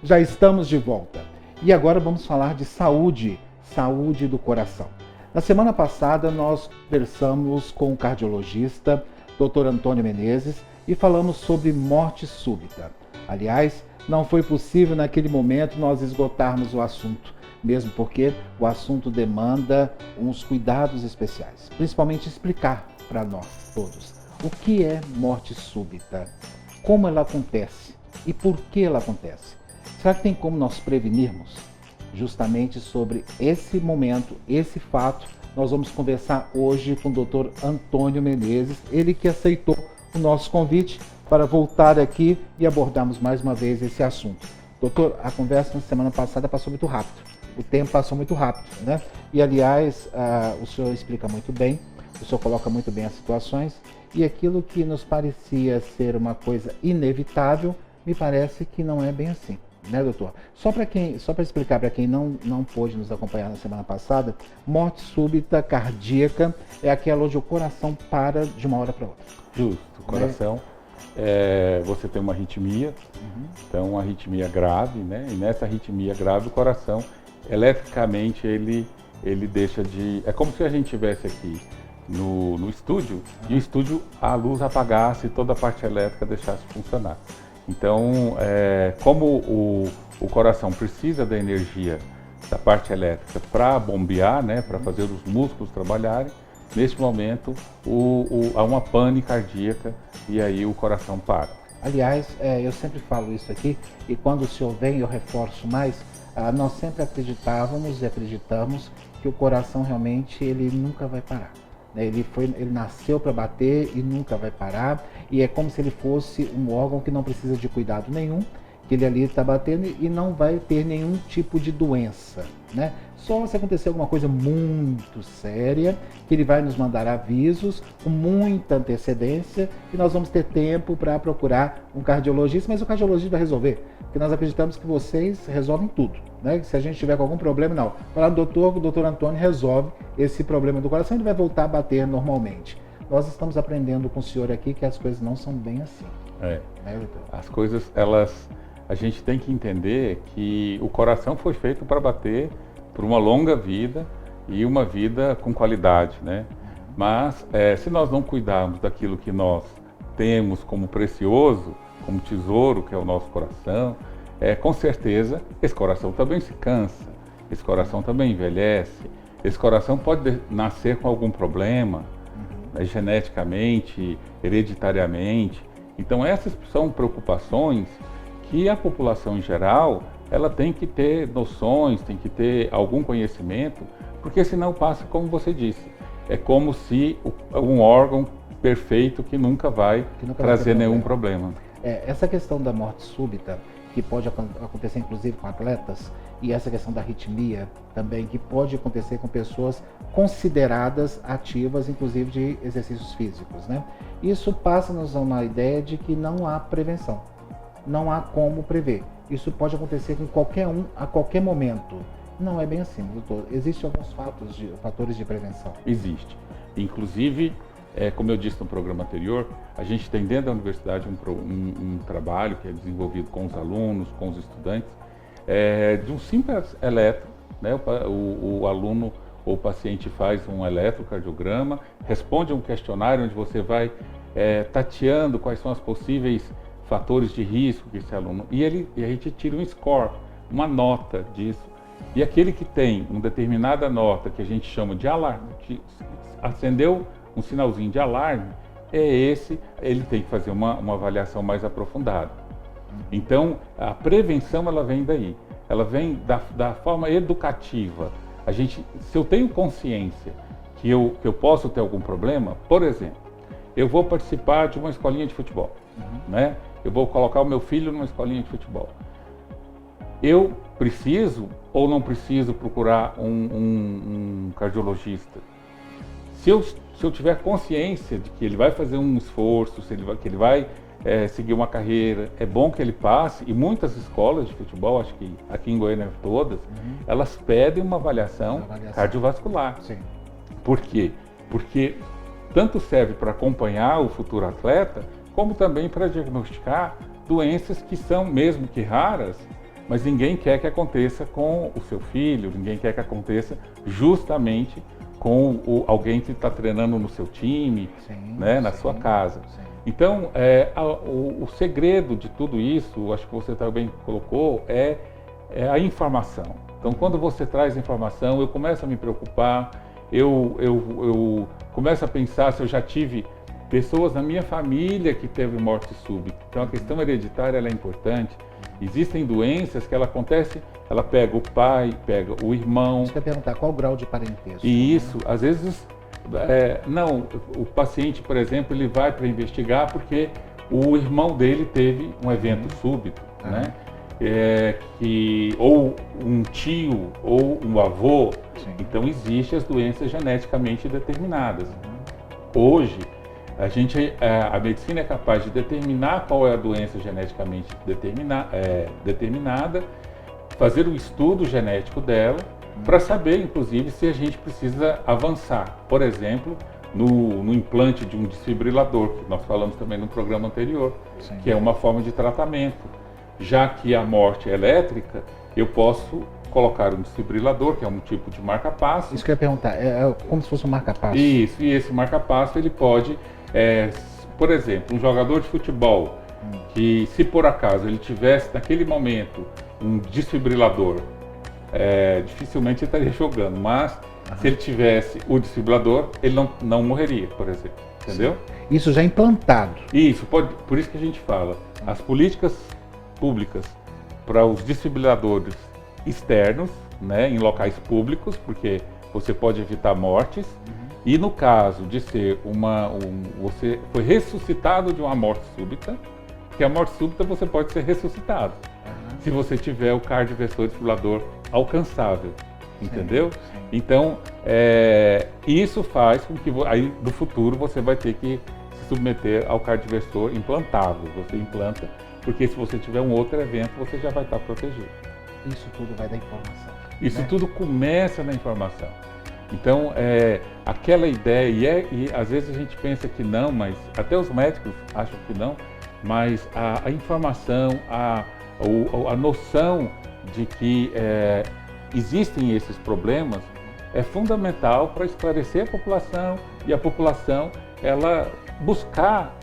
Já estamos de volta. E agora vamos falar de saúde, saúde do coração. Na semana passada nós conversamos com o cardiologista Dr. Antônio Menezes e falamos sobre morte súbita. Aliás, não foi possível naquele momento nós esgotarmos o assunto, mesmo porque o assunto demanda uns cuidados especiais, principalmente explicar para nós todos o que é morte súbita, como ela acontece e por que ela acontece. Será que tem como nós prevenirmos? Justamente sobre esse momento, esse fato, nós vamos conversar hoje com o Dr. Antônio Menezes, ele que aceitou o nosso convite para voltar aqui e abordarmos mais uma vez esse assunto. Doutor, a conversa na semana passada passou muito rápido, o tempo passou muito rápido, né? E aliás, o senhor explica muito bem, o senhor coloca muito bem as situações e aquilo que nos parecia ser uma coisa inevitável, me parece que não é bem assim. Né, doutor? Só para explicar para quem não pôde nos acompanhar na semana passada, morte súbita cardíaca é aquela onde o coração para de uma hora para outra. Justo, o coração, você tem uma arritmia, então uma arritmia grave, né? E nessa arritmia grave o coração, eletricamente, ele deixa de... É como se a gente estivesse aqui no estúdio, e o estúdio, a luz apagasse e toda a parte elétrica deixasse de funcionar. Então, como o coração precisa da energia da parte elétrica para bombear, né, para fazer os músculos trabalharem, neste momento há uma pane cardíaca e aí o coração para. Aliás, eu sempre falo isso aqui e quando o senhor vem eu reforço mais, nós sempre acreditávamos e acreditamos que o coração realmente ele nunca vai parar. Ele nasceu para bater e nunca vai parar, e é como se ele fosse um órgão que não precisa de cuidado nenhum, que ele ali está batendo e não vai ter nenhum tipo de doença, né? Só se acontecer alguma coisa muito séria, que ele vai nos mandar avisos com muita antecedência e nós vamos ter tempo para procurar um cardiologista, mas o cardiologista vai resolver, porque nós acreditamos que vocês resolvem tudo, né? Se a gente tiver com algum problema, não. Falar do doutor, o doutor Antônio resolve esse problema do coração e ele vai voltar a bater normalmente. Nós estamos aprendendo com o senhor aqui que as coisas não são bem assim. Né, doutor? As coisas, a gente tem que entender que o coração foi feito para bater por uma longa vida e uma vida com qualidade, né? Mas se nós não cuidarmos daquilo que nós temos como precioso, como tesouro, que é o nosso coração, com certeza esse coração também se cansa, esse coração também envelhece, esse coração pode nascer com algum problema, geneticamente, hereditariamente. Então essas são preocupações que a população em geral, ela tem que ter noções, tem que ter algum conhecimento, porque senão passa como você disse, é como se um órgão perfeito que nunca vai trazer nenhum problema. Essa questão da morte súbita, que pode acontecer inclusive com atletas, e essa questão da arritmia também, que pode acontecer com pessoas consideradas ativas, inclusive de exercícios físicos, né? Isso passa-nos uma ideia de que não há prevenção, não há como prever. Isso pode acontecer com qualquer um, a qualquer momento. Não é bem assim, doutor. Existem alguns fatores de prevenção. Existe. Inclusive, como eu disse no programa anterior, a gente tem dentro da universidade um trabalho que é desenvolvido com os alunos, com os estudantes, de um simples eletro, né? O aluno ou o paciente faz um eletrocardiograma, responde a um questionário onde você vai tateando quais são as possíveis fatores de risco que esse aluno... E a gente tira um score, uma nota disso. E aquele que tem uma determinada nota, que a gente chama de alarme, que acendeu um sinalzinho de alarme, ele tem que fazer uma avaliação mais aprofundada. Então, a prevenção, ela vem daí. Ela vem da forma educativa. Se eu tenho consciência que eu posso ter algum problema, por exemplo, eu vou participar de uma escolinha de futebol, né? Eu vou colocar o meu filho numa escolinha de futebol. Eu preciso ou não preciso procurar um cardiologista? Se eu tiver consciência de que ele vai fazer um esforço, que ele vai seguir uma carreira, é bom que ele passe, e muitas escolas de futebol, acho que aqui em Goiânia todas, elas pedem uma avaliação cardiovascular. Sim. Por quê? Porque tanto serve para acompanhar o futuro atleta, como também para diagnosticar doenças que são, mesmo que raras, mas ninguém quer que aconteça com o seu filho, ninguém quer que aconteça justamente com alguém que está treinando no seu time, né, na sua casa. Sim. Então, o segredo de tudo isso, acho que você também colocou, é a informação. Então, quando você traz informação, eu começo a me preocupar, eu começo a pensar se eu já tive pessoas na minha família que teve morte súbita. Então, a questão hereditária ela é importante. Existem doenças que ela acontece, ela pega o pai, pega o irmão. Você vai perguntar qual o grau de parentesco. E isso, às vezes, não, o paciente, por exemplo, ele vai para investigar porque o irmão dele teve um evento súbito, né? Ou um tio, ou um avô. Sim. Então, existem as doenças geneticamente determinadas. Hoje, a medicina é capaz de determinar qual é a doença geneticamente determinada, fazer o estudo genético dela, para saber, inclusive, se a gente precisa avançar. Por exemplo, no implante de um desfibrilador, que nós falamos também no programa anterior, Sim. que é uma forma de tratamento. Já que a morte é elétrica, eu posso colocar um desfibrilador, que é um tipo de marca-passo. Isso que eu ia perguntar, é como se fosse um marca-passo. Isso, e esse marca-passo ele pode, por exemplo, um jogador de futebol, que se por acaso ele tivesse naquele momento um desfibrilador, dificilmente ele estaria jogando, mas se ele tivesse o desfibrilador, ele não morreria, por exemplo, entendeu? Sim. Isso já implantado. Isso, por isso que a gente fala, as políticas públicas para os desfibriladores externos, né, em locais públicos, porque você pode evitar mortes, e no caso de ser você foi ressuscitado de uma morte súbita, porque a morte súbita você pode ser ressuscitado, se você tiver o cardiovascular desfibrilador alcançável, entendeu? Sim. Então, isso faz com que aí no futuro você vai ter que se submeter ao cardiovascular implantável, você implanta, porque se você tiver um outro evento, você já vai estar protegido. Isso tudo vai da informação. Isso né? tudo começa na informação. Então, aquela ideia, e às vezes a gente pensa que não, mas até os médicos acham que não, mas a informação, a noção de que existem esses problemas é fundamental para esclarecer a população e a população ela buscar,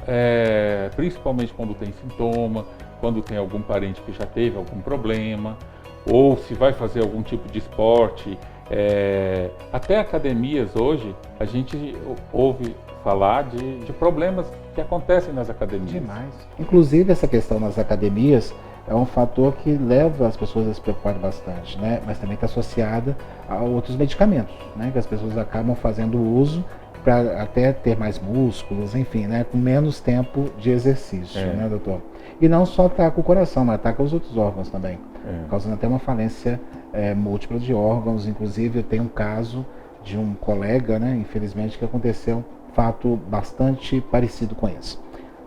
principalmente quando tem sintoma, quando tem algum parente que já teve algum problema, ou se vai fazer algum tipo de esporte. Até academias hoje, a gente ouve falar de problemas que acontecem nas academias. Demais. Inclusive, essa questão nas academias é um fator que leva as pessoas a se preocuparem bastante, né? Mas também está associada a outros medicamentos, né? Que as pessoas acabam fazendo uso para até ter mais músculos, enfim, né? Com menos tempo de exercício, né, doutor? E não só ataca o coração, mas ataca os outros órgãos também, causando até uma falência múltipla de órgãos. Inclusive, eu tenho um caso de um colega, né, infelizmente, que aconteceu um fato bastante parecido com esse.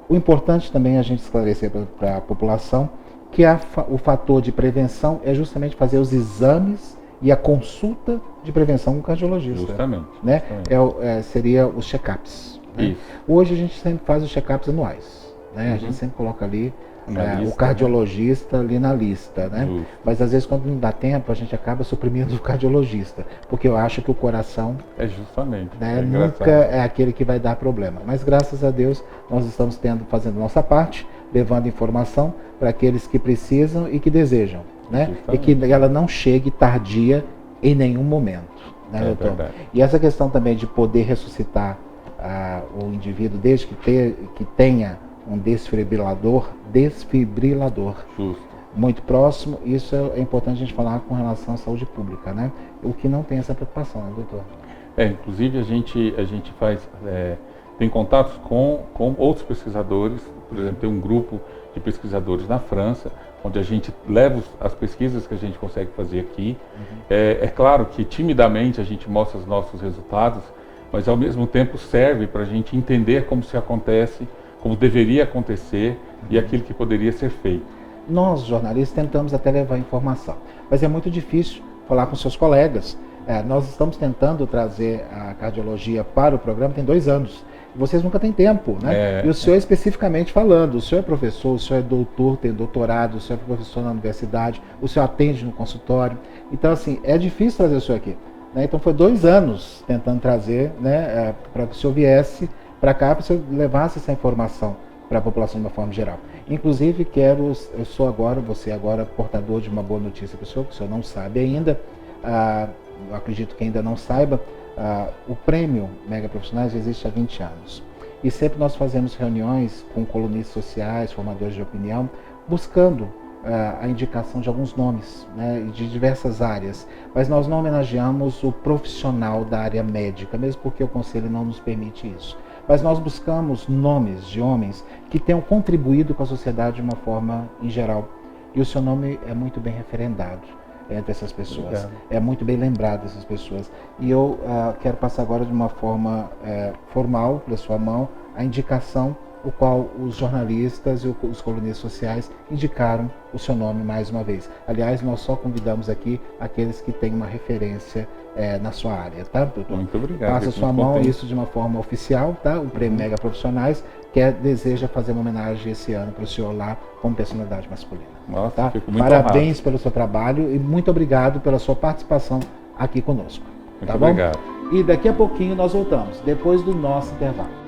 O importante também é a gente esclarecer para a população que o fator de prevenção é justamente fazer os exames e a consulta de prevenção com o cardiologista. Justamente. Né? Seria os check-ups. Né? Hoje a gente sempre faz os check-ups anuais. Né? A gente sempre coloca ali o cardiologista ali na lista. Né? Mas às vezes quando não dá tempo a gente acaba suprimindo o cardiologista, porque eu acho que o coração justamente, né, nunca é aquele que vai dar problema. Mas graças a Deus nós estamos fazendo nossa parte, levando informação para aqueles que precisam e que desejam, né? E que ela não chegue tardia em nenhum momento, né, doutor? Verdade. E essa questão também de poder ressuscitar o indivíduo desde que tenha um desfibrilador Justo. muito próximo, isso é importante a gente falar com relação à saúde pública, né? O que não tem essa preocupação, né, doutor? Inclusive a gente faz, tem contatos com outros pesquisadores, por exemplo, tem um grupo de pesquisadores na França, onde a gente leva as pesquisas que a gente consegue fazer aqui. É claro que timidamente a gente mostra os nossos resultados, mas ao mesmo tempo serve para a gente entender como se acontece, como deveria acontecer e aquilo que poderia ser feito. Nós, jornalistas, tentamos até levar informação, mas é muito difícil falar com seus colegas. Nós estamos tentando trazer a cardiologia para o programa tem 2 anos. Vocês nunca têm tempo, né? E o senhor especificamente falando, o senhor é professor, o senhor é doutor, tem doutorado, o senhor é professor na universidade, o senhor atende no consultório. Então, assim, é difícil trazer o senhor aqui. Né? Então, foi 2 anos tentando trazer, né, para que o senhor viesse para cá, para que o senhor levasse essa informação para a população de uma forma geral. Inclusive, você agora, portador de uma boa notícia para o senhor não sabe ainda, eu acredito que ainda não saiba, o prêmio Mega Profissionais existe há 20 anos. E sempre nós fazemos reuniões com colunistas sociais, formadores de opinião, buscando a indicação de alguns nomes, né, de diversas áreas. Mas nós não homenageamos o profissional da área médica, mesmo porque o Conselho não nos permite isso. Mas nós buscamos nomes de homens que tenham contribuído com a sociedade de uma forma em geral. E o seu nome é muito bem referendado entre essas pessoas. Obrigado. É muito bem lembrado dessas pessoas. E eu quero passar agora de uma forma formal, para sua mão, a indicação, o qual os jornalistas e os colunistas sociais indicaram o seu nome mais uma vez. Aliás, nós só convidamos aqui aqueles que têm uma referência na sua área, tá, doutor? Muito obrigado. Passa a sua mão isso de uma forma oficial, tá? O Prêmio Mega Profissionais, que deseja fazer uma homenagem esse ano para o senhor lá como personalidade masculina. Nossa, tá? fico muito Parabéns honrado pelo seu trabalho e muito obrigado pela sua participação aqui conosco. Muito tá bom? obrigado. E daqui a pouquinho nós voltamos, depois do nosso intervalo.